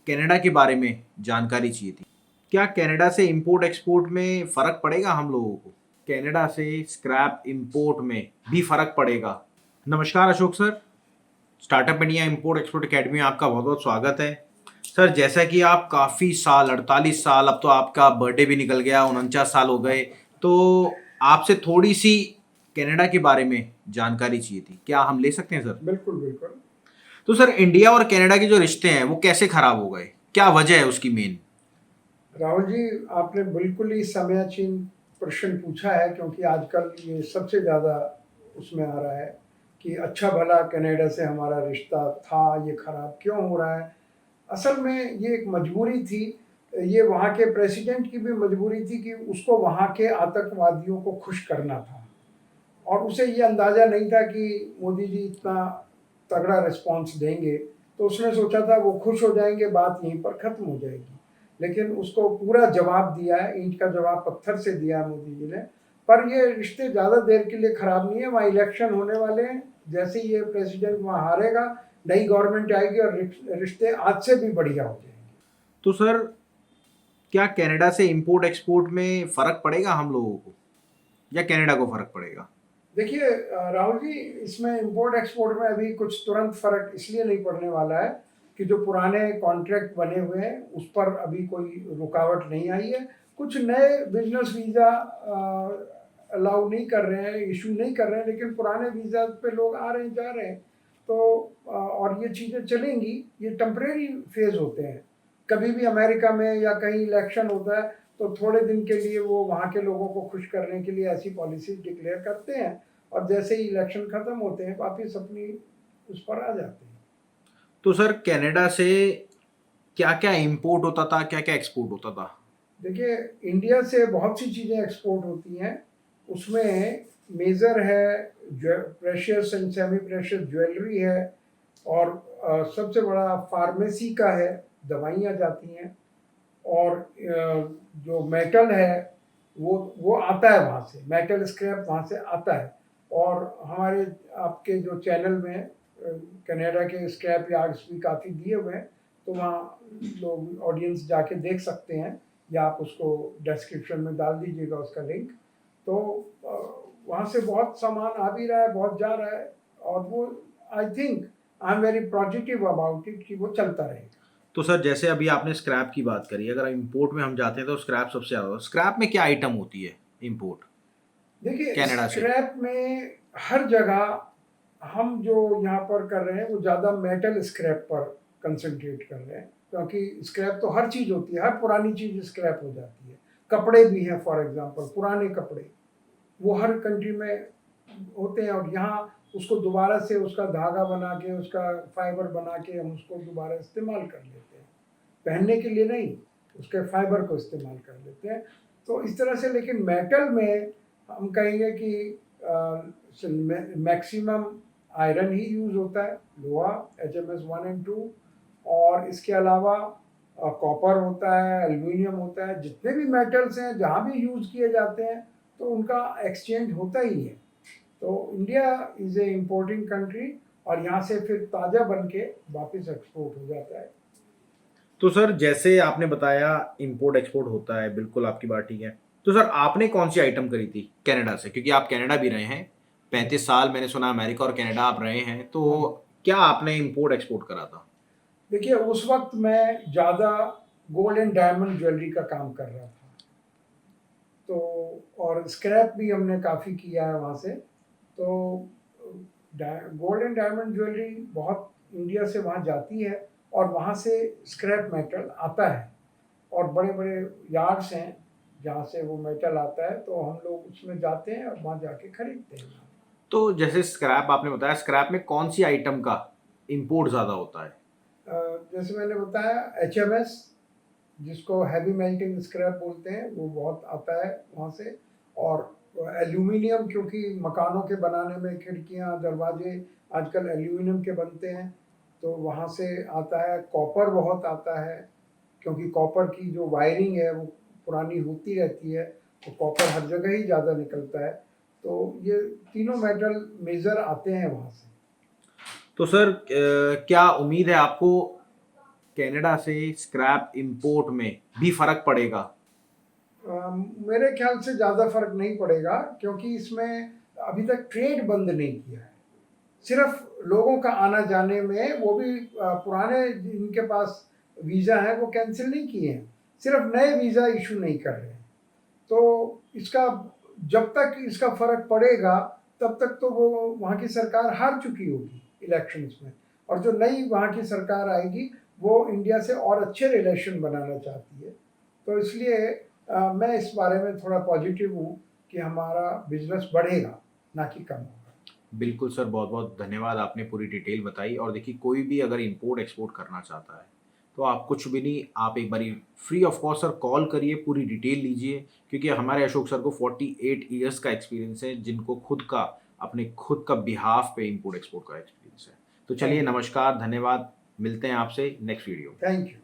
Canada के बारे में जानकारी चाहिए थी। क्या कनाडा से इंपोर्ट एक्सपोर्ट में फ़र्क पड़ेगा हम लोगों को? कनाडा से स्क्रैप इंपोर्ट में भी फ़र्क पड़ेगा? नमस्कार Ashok sir, startup India import export academy में आपका बहुत बहुत स्वागत है। सर, जैसा कि आप काफ़ी साल 48 साल, अब तो आपका बर्थडे भी निकल गया, 49 साल हो गए, तो आपसे थोड़ी सी कनाडा के बारे में जानकारी चाहिए थी। क्या हम ले सकते हैं सर? बिल्कुल बिल्कुल। तो सर, इंडिया और कनाडा के जो रिश्ते हैं वो कैसे खराब हो गए? क्या वजह है उसकी मेन? राहुल जी, आपने बिल्कुल ही समयाचीन प्रश्न पूछा है, क्योंकि आजकल ये सबसे ज़्यादा उसमें आ रहा है कि अच्छा भला कनाडा से हमारा रिश्ता था, ये खराब क्यों हो रहा है। असल में ये एक मजबूरी थी, ये वहाँ के प्रेसिडेंट की भी मजबूरी थी कि उसको वहाँ के आतंकवादियों को खुश करना था, और उसे ये अंदाज़ा नहीं था कि मोदी जी इतना तगड़ा रिस्पॉन्स देंगे। तो उसने सोचा था वो खुश हो जाएंगे, बात यहीं पर ख़त्म हो जाएगी। लेकिन उसको पूरा जवाब दिया है, ईंट का जवाब पत्थर से दिया है मोदी जी ने। पर ये रिश्ते ज़्यादा देर के लिए ख़राब नहीं है, वहाँ इलेक्शन होने वाले हैं। जैसे ही ये प्रेसिडेंट वहाँ हारेगा, नई गवर्नमेंट आएगी और रिश्ते आज से भी बढ़िया हो जाएंगे। तो सर, क्या कनाडा से इंपोर्ट एक्सपोर्ट में फ़र्क पड़ेगा हम लोगों को, या कनाडा को फ़र्क पड़ेगा? देखिए राहुल जी, इसमें इंपोर्ट एक्सपोर्ट में अभी कुछ तुरंत फ़र्क इसलिए नहीं पड़ने वाला है कि जो पुराने कॉन्ट्रैक्ट बने हुए हैं उस पर अभी कोई रुकावट नहीं आई है। कुछ नए बिजनेस वीज़ा अलाउ नहीं कर रहे हैं, इशू नहीं कर रहे हैं, लेकिन पुराने वीज़ा पे लोग आ रहे हैं, जा रहे हैं। तो और ये चीज़ें चलेंगी, ये टेम्परेरी फेज़ होते हैं। कभी भी अमेरिका में या कहीं इलेक्शन होता है तो थोड़े दिन के लिए वो वहाँ के लोगों को खुश करने के लिए ऐसी पॉलिसी डिक्लेयर करते हैं, और जैसे ही इलेक्शन खत्म होते हैं वापस अपनी उस पर आ जाते हैं। तो सर, कनाडा से क्या क्या इंपोर्ट होता था, क्या क्या एक्सपोर्ट होता था? देखिए, इंडिया से बहुत सी चीज़ें एक्सपोर्ट होती हैं। उसमें मेजर है precious and semi precious jewellery है, और सबसे बड़ा फार्मेसी का है, दवाइयाँ जाती हैं। और जो मेटल है वो आता है वहाँ से, मेटल स्क्रैप वहाँ से आता है। और हमारे आपके जो चैनल में कनाडा के स्क्रैप यार्ड्स भी काफ़ी दिए हुए हैं, तो वहाँ लोग ऑडियंस जाके देख सकते हैं, या आप उसको डिस्क्रिप्शन में डाल दीजिएगा उसका लिंक। तो वहाँ से बहुत सामान आ भी रहा है, बहुत जा रहा है, और वो I think I am very positive about it कि वो चलता रहेगा। तो सर, जैसे अभी आपने स्क्रैप की बात करी, अगर इंपोर्ट में हम जाते हैं तो स्क्रैप सबसे ज़्यादा, स्क्रैप में क्या आइटम होती है इंपोर्ट देखिए, कनाडा से? स्क्रैप में हर जगह हम जो यहाँ पर कर रहे हैं वो ज़्यादा मेटल स्क्रैप पर कंसंट्रेट कर रहे हैं, क्योंकि स्क्रैप तो हर चीज़ होती है, हर पुरानी चीज़ स्क्रैप हो जाती है। कपड़े भी हैं, फॉर एग्जांपल पुराने कपड़े, वो हर कंट्री में होते हैं, और यहाँ उसको दोबारा से उसका धागा बना के, उसका फाइबर बना के हम उसको दोबारा इस्तेमाल कर लेते हैं, पहनने के लिए नहीं, उसके फाइबर को इस्तेमाल कर लेते हैं। तो इस तरह से, लेकिन मेटल में हम कहेंगे कि मैक्सिमम आयरन ही यूज़ होता है, लोहा HMS 1 and 2, और इसके अलावा कॉपर होता है, एल्युमिनियम होता है। जितने भी मेटल्स हैं जहाँ भी यूज़ किए जाते हैं तो उनका एक्सचेंज होता ही है। तो India is a importing country, और यहाँ से फिर ताज़ा बन के वापस एक्सपोर्ट हो जाता है। तो सर, जैसे आपने बताया इंपोर्ट एक्सपोर्ट होता है, बिल्कुल आपकी बात ठीक है। तो सर, आपने कौन सी आइटम करी थी कनाडा से, क्योंकि आप कनाडा भी रहे हैं 35 साल, मैंने सुना अमेरिका और कनाडा आप रहे हैं, तो हाँ, क्या आपने इंपोर्ट एक्सपोर्ट करा था? देखिए उस वक्त मैं ज़्यादा गोल्ड एंड डायमंड ज्वेलरी का काम कर रहा था। तो और स्क्रैप भी हमने काफ़ी किया है वहाँ से। तो गोल्ड एंड डायमंड ज्वेलरी बहुत इंडिया से वहाँ जाती है, और वहाँ से स्क्रैप मेटल आता है, और बड़े बड़े यार्ड्स हैं जहाँ से वो मेटल आता है, तो हम लोग उसमें जाते हैं और वहाँ जाके खरीदते हैं। तो जैसे स्क्रैप आपने बताया, स्क्रैप में कौन सी आइटम का इंपोर्ट ज़्यादा होता है? जैसे मैंने बताया, HMS, जिसको हैवी मेल्टिंग स्क्रैप बोलते हैं, वो बहुत आता है वहाँ से। और एल्यूमिनियम, क्योंकि मकानों के बनाने में खिड़कियाँ दरवाजे आजकल एल्यूमिनियम के बनते हैं, तो वहाँ से आता है। कॉपर बहुत आता है, क्योंकि कॉपर की जो वायरिंग है वो पुरानी होती रहती है, तो कॉपर हर जगह ही ज़्यादा निकलता है। तो ये तीनों मेटल मेजर आते हैं वहाँ से। तो सर, क्या उम्मीद है आपको कनाडा से स्क्रैप इंपोर्ट में भी फर्क पड़ेगा? मेरे ख्याल से ज़्यादा फर्क नहीं पड़ेगा, क्योंकि इसमें अभी तक ट्रेड बंद नहीं किया है। सिर्फ लोगों का आना जाने में, वो भी पुराने जिनके पास वीज़ा है वो कैंसिल नहीं किए हैं, सिर्फ नए वीज़ा इशू नहीं कर रहे हैं। तो इसका, जब तक इसका फर्क पड़ेगा तब तक तो वो वहाँ की सरकार हार चुकी होगी इलेक्शंस में, और जो नई वहाँ की सरकार आएगी वो इंडिया से और अच्छे रिलेशन बनाना चाहती है। तो इसलिए मैं इस बारे में थोड़ा पॉजिटिव हूँ कि हमारा बिजनेस बढ़ेगा, ना कि कम होगा। बिल्कुल सर, बहुत बहुत धन्यवाद, आपने पूरी डिटेल बताई। और देखिए, कोई भी अगर इंपोर्ट एक्सपोर्ट करना चाहता है तो आप कुछ भी नहीं, आप एक बारी free of cost sir call करिए, पूरी डिटेल लीजिए, क्योंकि हमारे अशोक सर को 48 ईयर्स का एक्सपीरियंस है, जिनको खुद का, अपने खुद का बिहाफ पे इंपोर्ट एक्सपोर्ट का एक्सपीरियंस है। तो चलिए, थैंक यू। नमस्कार, धन्यवाद, मिलते हैं आपसे नेक्स्ट वीडियो। Thank you.